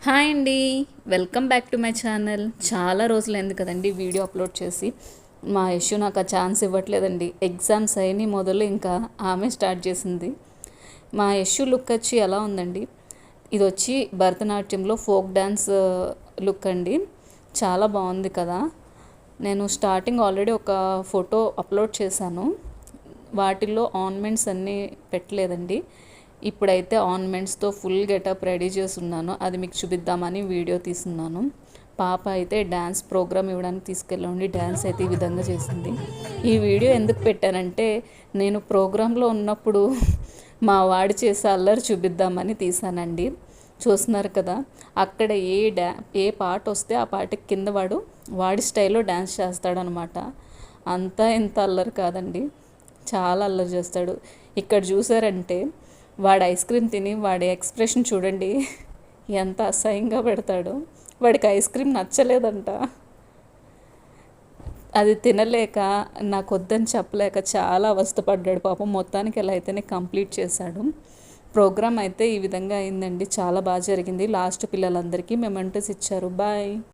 Hi అండి, welcome back to my channel. చాలా రోజులైంది కదండి వీడియో అప్లోడ్ చేసి. మా యశు నాకు ఆ ఛాన్స్ ఇవ్వట్లేదండి. ఎగ్జామ్స్ అయినాయి మొదలు ఇంకా ఆమె స్టార్ట్ చేసింది. మా యశు లుక్ వచ్చి ఎలా ఉందండి, ఇది వచ్చి భరతనాట్యంలో ఫోక్ డ్యాన్స్ లుక్ అండి. చాలా బాగుంది కదా. నేను స్టార్టింగ్ ఆల్రెడీ ఒక ఫోటో అప్లోడ్ చేశాను. వాటిల్లో ఆర్నమెంట్స్ అన్నీ పెట్టలేదండి. ఇప్పుడైతే ఆర్నమెంట్స్తో ఫుల్ గెటప్ రెడీ చేస్తున్నాను. అది మీకు చూపిద్దామని వీడియో తీస్తున్నాను. పాప అయితే డ్యాన్స్ ప్రోగ్రామ్ ఇవ్వడానికి తీసుకెళ్ళండి. డ్యాన్స్ అయితే ఈ విధంగా చేసింది. ఈ వీడియో ఎందుకు పెట్టానంటే, నేను ప్రోగ్రాంలో ఉన్నప్పుడు మా వాడు చేసే అల్లరి చూపిద్దామని తీసానండి. చూస్తున్నారు కదా, అక్కడ ఏ పాట వస్తే ఆ పాటకి కింద వాడి స్టైల్లో డ్యాన్స్ చేస్తాడనమాట. అంతా ఇంత అల్లరి కాదండి, చాలా అల్లరి చేస్తాడు. ఇక్కడ చూసారంటే వాడు ఐస్ క్రీమ్ తిని వాడి ఎక్స్ప్రెషన్ చూడండి, ఎంత అసహ్యంగా పెడతాడు. వాడికి ఐస్ క్రీమ్ నచ్చలేదంట. అది తినలేక నాకు వద్దని చెప్పలేక చాలా అవస్థపడ్డాడు పాపం. మొత్తానికి ఎలా అయితేనే కంప్లీట్ చేశాడు. ప్రోగ్రామ్ అయితే ఈ విధంగా అయిందండి. చాలా బాగా జరిగింది. లాస్ట్ పిల్లలందరికీ మెమెంటోస్ ఇచ్చారు. బాయ్.